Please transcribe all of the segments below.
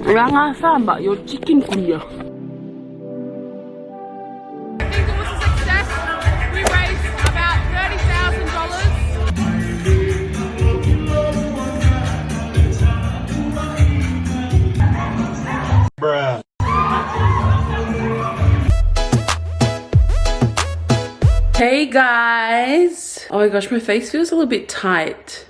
Wala nga sama, yung chicken kuya. I think it was a success. We raised about $30,000. Bruh. Hey guys! Oh my gosh, my face feels a little bit tight.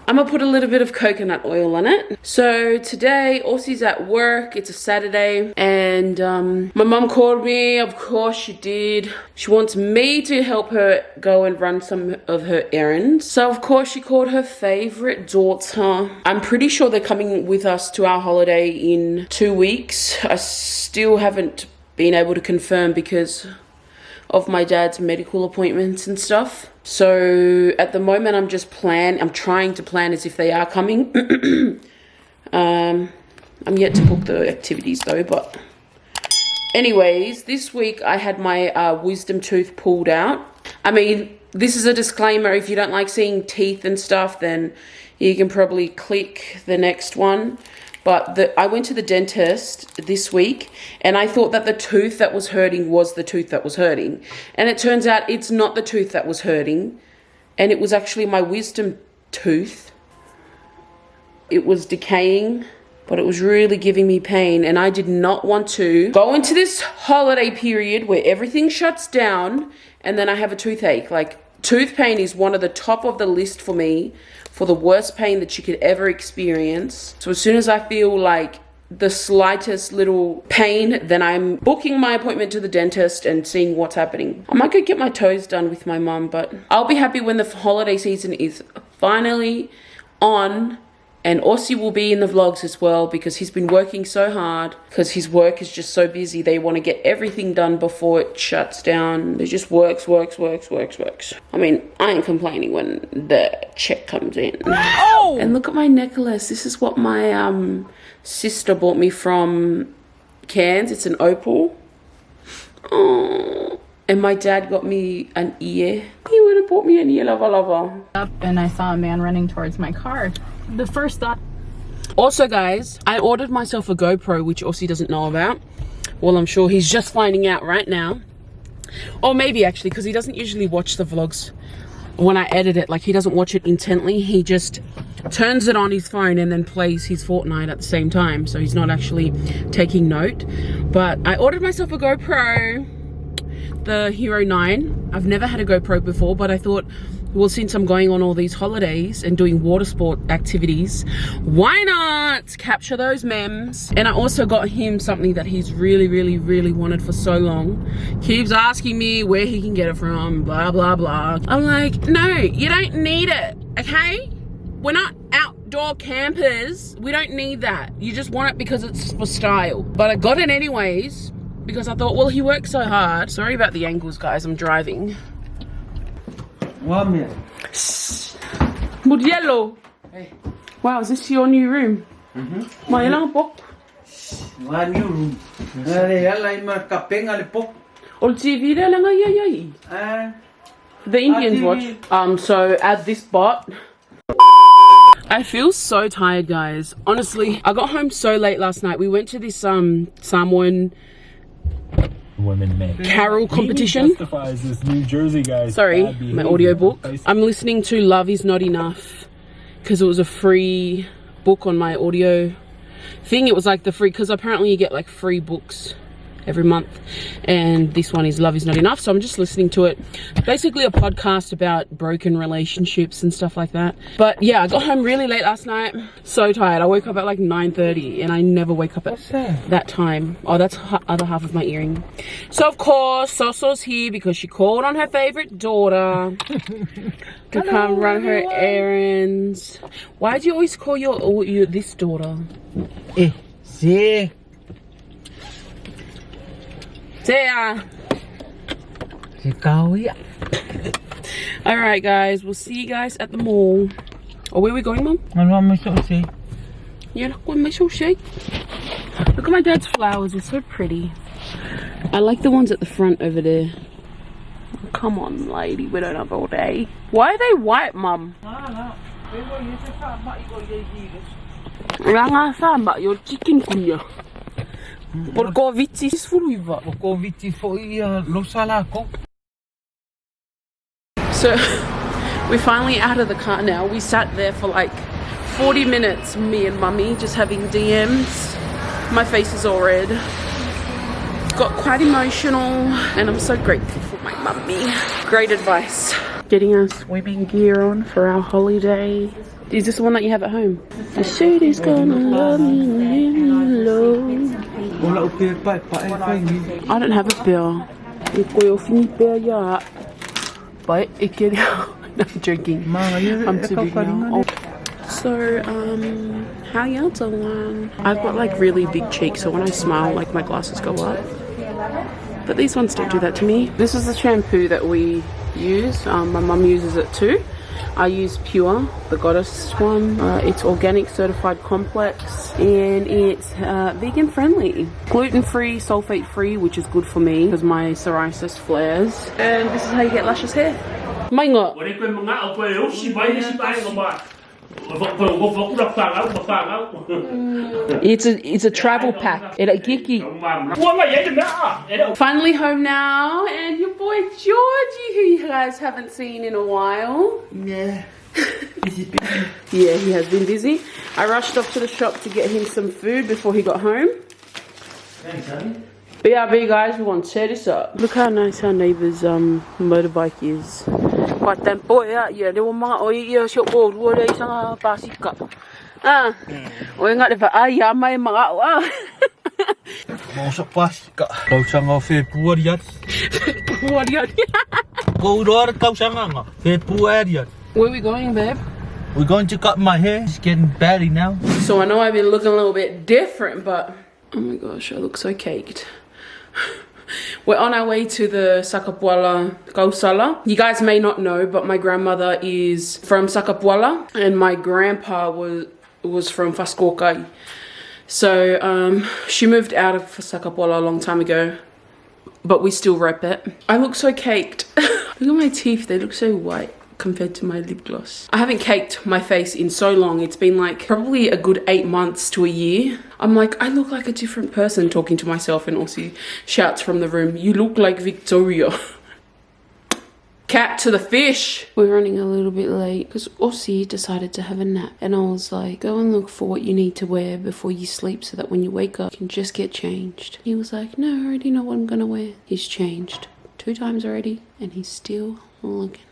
I'm gonna put a little bit of coconut oil on it. So today, Aussie's at work. It's a Saturday, and my mum called me. Of course she did. She wants me to help her go and run some of her errands. So of course she called her favorite daughter. I'm pretty sure they're coming with us to our holiday in 2 weeks. I still haven't been able to confirm because of my dad's medical appointments and stuff. So at the moment I'm trying to plan as if they are coming. I'm yet to book the activities though, but anyways, this week I had my wisdom tooth pulled out. I mean, this is a disclaimer. If you don't like seeing teeth and stuff, then you can probably click the next one. But I went to the dentist this week and I thought that the tooth that was hurting was the tooth that was hurting. And it turns out it's not the tooth that was hurting. And it was actually my wisdom tooth. It was decaying, but it was really giving me pain. And I did not want to go into this holiday period where everything shuts down and then I have a toothache. Like, tooth pain is one of the top of the list for me, for the worst pain that you could ever experience. So as soon as I feel like the slightest little pain, then I'm booking my appointment to the dentist and seeing what's happening. I might go get my toes done with my mum, but I'll be happy when the holiday season is finally on. And Aussie will be in the vlogs as well because he's been working so hard because his work is just so busy. They want to get everything done before it shuts down. It just works. I mean, I ain't complaining when the check comes in. Oh! And look at my necklace. This is what my sister bought me from Cairns. It's an opal. Oh. And my dad got me an ear. He would have bought me an ear, lover. Up and I saw a man running towards my car. The first thought. Also guys, I ordered myself a GoPro, which Aussie doesn't know about. Well, I'm sure he's just finding out right now. Or maybe actually, because he doesn't usually watch the vlogs when I edit it. Like, he doesn't watch it intently. He just turns it on his phone and then plays his Fortnite at the same time. So he's not actually taking note. But I ordered myself a GoPro, the Hero 9. I've never had a GoPro before, but I thought, well, since I'm going on all these holidays and doing water sport activities, why not capture those memes? And I also got him something that he's really wanted for so long. Keeps asking me where he can get it from, blah, blah, blah. I'm like, no, you don't need it, okay? We're not outdoor campers. We don't need that. You just want it because it's for style. But I got it anyways because I thought, well, he works so hard. Sorry about the angles, guys. I'm driving. Murielo. Hey. Wow, is this your new room? My new room. The Indians watch. So at this spot. I feel so tired, guys. Honestly, I got home so late last night. We went to this Samoan Women make carol competition. This New Jersey guy. Sorry, my audiobook. I'm listening to Love Is Not Enough because it was a free book on my audio thing. It was like the free, because apparently you get like free books every month, and this one is Love Is Not Enough, so I'm just listening to it. Basically a podcast about broken relationships and stuff like that. But yeah, I got home really late last night, so tired. I woke up at like 9:30 and I never wake up at that time. Oh, that's other half of my earring. So of course Soso's here because she called on her favorite daughter to come run her errands. Why do you always call your this daughter? See. There. Alright guys, we'll see you guys at the mall. Oh, where are we going, Mum? You're not going my sushi? Look at my dad's flowers, they're so pretty. I like the ones at the front over there. Oh, come on lady, we don't have all day. Why are they white, Mum? Ranga sama yo chicken kunya. Por COVID is furuiva. So we're finally out of the car now. We sat there for like 40 minutes, me and mummy, just having DMs. My face is all red. Got quite emotional and I'm so grateful for my mummy. Great advice. Getting our swimming gear on for our holiday. Is this the one that you have at home? The city's gonna love me, leave me alone. I don't have a bill. But it can. No, I'm joking. I'm too big now. So, how y'all doing? I've got like really big cheeks, so when I smile, like my glasses go up. But these ones don't do that to me. This is the shampoo that we use. My mum uses it too. I use Pure, the Goddess one. It's organic certified complex and it's vegan friendly. Gluten free, sulfate free, which is good for me because my psoriasis flares. And this is how you get luscious hair. Mainga. It's a travel pack. Finally home now, and your boy Georgie, who you guys haven't seen in a while. Yeah. Yeah, he has been busy. I rushed off to the shop to get him some food before he got home. Thanks, honey. BRB guys, we want to set this up. Look how nice our neighbour's motorbike is. Quite tempo, yeah, they were my oil shop board, what they sang Pasika. We got the ay, my mga. Masuk Pasika. Kau sangat Februari. Kau luar kau sangat Februari. Where are we going, babe? We're going to cut my hair. It's getting batty now. So I know I've been looking a little bit different, but oh my gosh, I look so caked. We're on our way to the Satapuala Tausala. You guys may not know, but my grandmother is from Satapuala and my grandpa was from F.A.S.T. So she moved out of Satapuala a long time ago, but we still rep it. I look so caked. Look at my teeth, they look so white compared to my lip gloss. I haven't caked my face in so long. It's been like probably a good 8 months to a year. I'm like, I look like a different person talking to myself, and Aussie shouts from the room, you look like Victoria. Cat to the fish. We're running a little bit late because Aussie decided to have a nap, and I was like, go and look for what you need to wear before you sleep so that when you wake up you can just get changed. He was like, no, I already know what I'm gonna wear. He's changed 2 times already and he's still looking.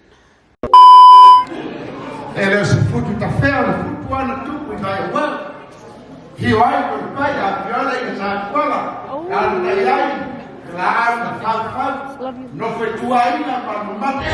Ele se futu ta fea, futu ana tupu ngai wa. Hiyo ai ko pai da viola e sa kola. Ya na yai, la na fa. No foi tu ai na pa mate.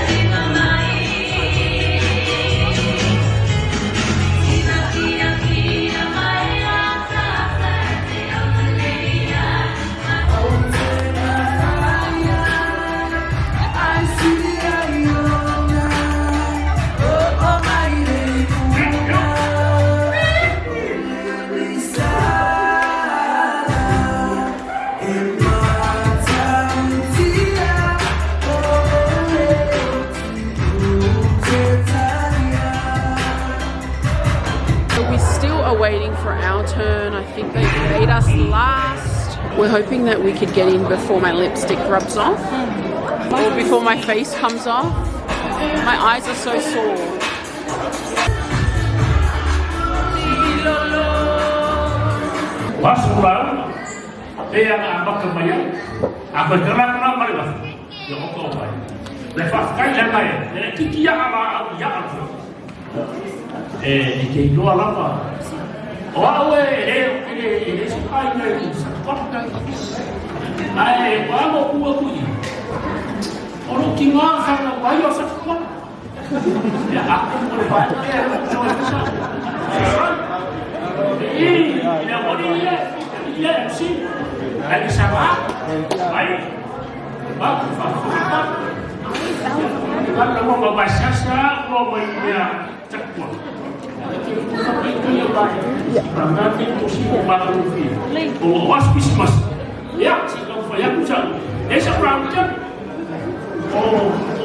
Waiting for our turn. I think they made us last. We're hoping that we could get in before my lipstick rubs off or before my face comes off. My eyes are so sore. Wawe sukai na sakot ai wa mo ku oro kinga sa wa yo sakot ya aku mo ba ya mo ya si ai sama ai ba fa kalau mau bahasa sa mau ya sakot.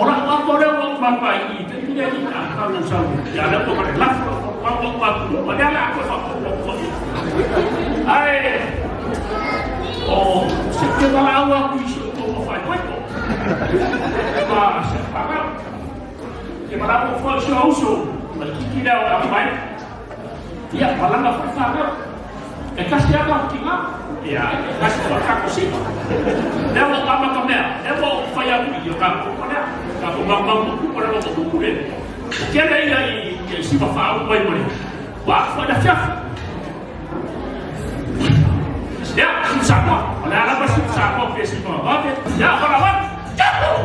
Orang apa orang bapak ini dia ni kalau usah ya ada tu kan lah waktu ada lah aku sok ai oh setiap awak aku isu tu apa itu ah sekarang kita mau fokus Siaosi kita orang baik ya malah nggak fokus kasih apa kita ya kasih apa sih dia mau apa kamu dia mau fire video kamu kamu bang pada waktu itu deh jadi ini si bapak apa ini wah pada siapa ya siapa oleh apa siapa festival oke ya kawan jatuh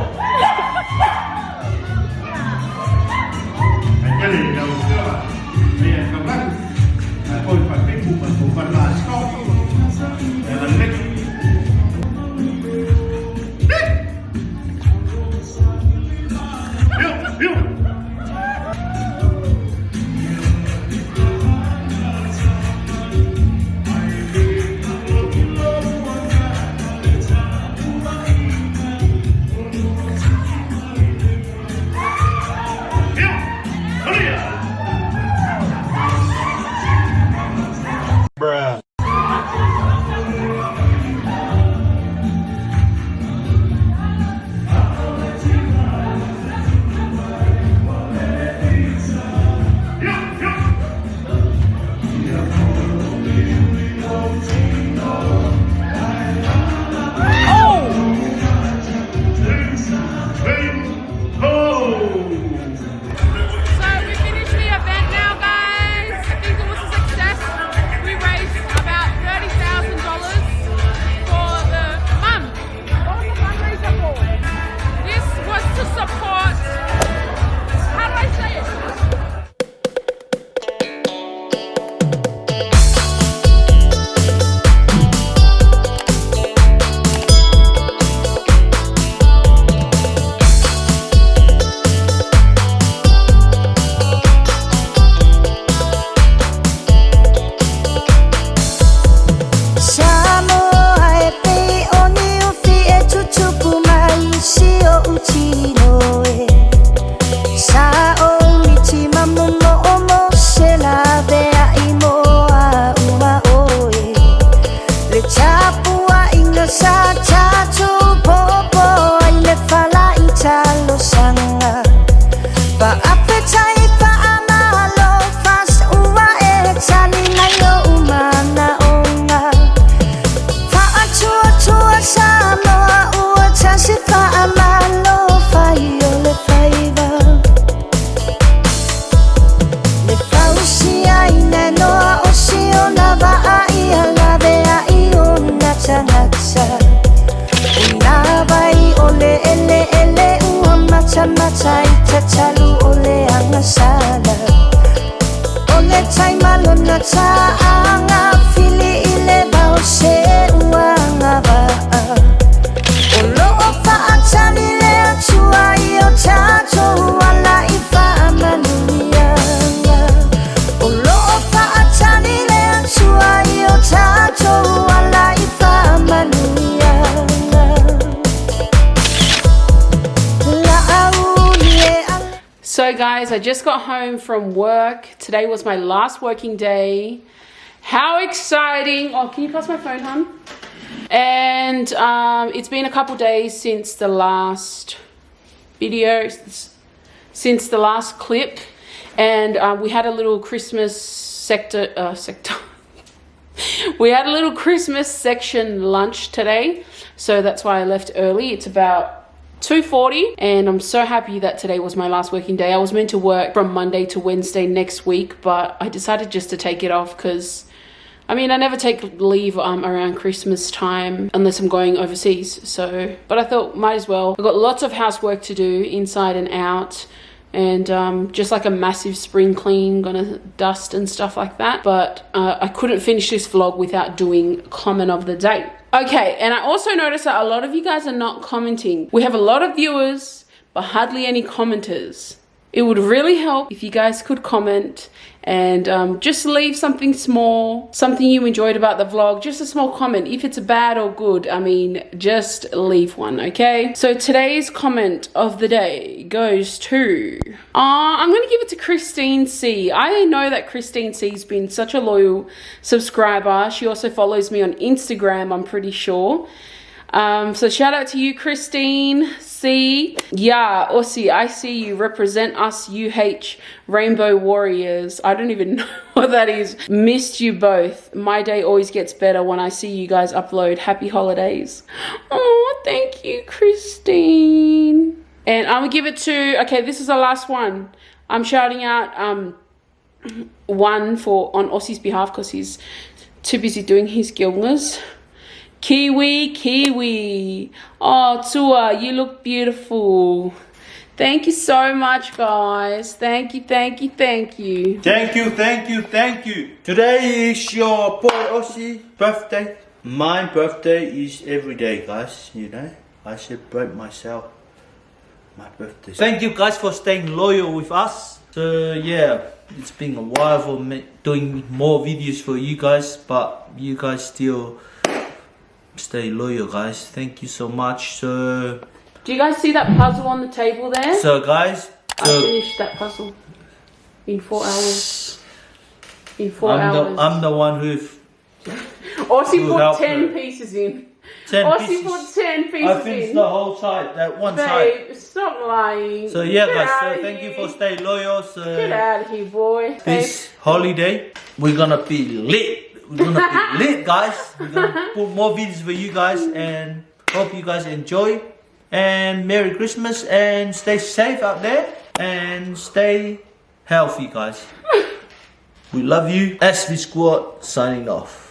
jadi kalau saya kawan ôi phải cái bukan là stop là lên Bill Bruh. So we finished the event now, guys. I think it was a success. We raised about $30,000 for the mum. What was the fundraiser for? This was to support. How do I say it? Samoa e pe oni o fi e tutupu mai Siaosi no e Sa o iti mamomo o mo se la vea i moa uma o e Le tapua inga sa tatu popo ai le fala i talo sanga Pa apetai pa amalo F.A.S.T ua e tani nai o umana onga Atua Samoa ua Tasi whaamalo whai o le whaiva Le whausi ai ne noa o si o na waa I a lawe a I o na tangata Una vai o le ele ua mata I tatalu o le angasala O le taimalo na taanga fili I le vau se ua So guys, I just got home from work. Today was my last working day. How exciting. Oh, can you pass my phone, hon? And it's been a couple days since the last video, since the last clip. And we had a little Christmas we had a little Christmas section lunch today. So that's why I left early. It's about 2:40 and I'm so happy that today was my last working day. I was meant to work from Monday to Wednesday next week, but I decided just to take it off because I mean, I never take leave around Christmas time unless I'm going overseas. So, but I thought might as well. I've got lots of housework to do inside and out, and just like a massive spring clean, gonna dust and stuff like that. But I couldn't finish this vlog without doing comment of the day. Okay, and I also noticed that a lot of you guys are not commenting. We have a lot of viewers, but hardly any commenters. It would really help if you guys could comment and just leave something small, something you enjoyed about the vlog, just a small comment. If it's bad or good, I mean, just leave one, okay? So today's comment of the day goes to, I'm gonna give it to Christine C. I know that Christine C's been such a loyal subscriber. She also follows me on Instagram, I'm pretty sure. So shout out to you, Christine C. Yeah, Aussie, I see you. Represent us, UH Rainbow Warriors. I don't even know what that is. Missed you both. My day always gets better when I see you guys upload. Happy holidays. Oh, thank you, Christine. And I'm gonna give it to, okay, this is the last one. I'm shouting out one on Aussie's behalf because he's too busy doing his Gilmers. Kiwi. Oh, Tua, you look beautiful. Thank you so much, guys. Thank you. Thank you. Today is your boy Aussie birthday. My birthday is every day, guys, you know. I celebrate myself, my birthday. Thank you guys for staying loyal with us. So yeah, it's been a while for me doing more videos for you guys, but you guys still stay loyal, guys. Thank you so much. So do you guys see that puzzle on the table there? So guys, I finished that puzzle in 4 hours. In 4 hours. I'm the one who Aussie put 10 pieces in. 10 Aussie pieces. put 10 pieces I finished in. the whole side, that one Babe, side. stop lying. So yeah, Get guys, out so of thank here. you for staying loyal. So Get out of here, boy. this holiday, we're gonna be lit. We're gonna be lit, guys. We're gonna put more videos for you guys, and hope you guys enjoy. And Merry Christmas, and stay safe out there, and stay healthy, guys. We love you. SV Squad signing off.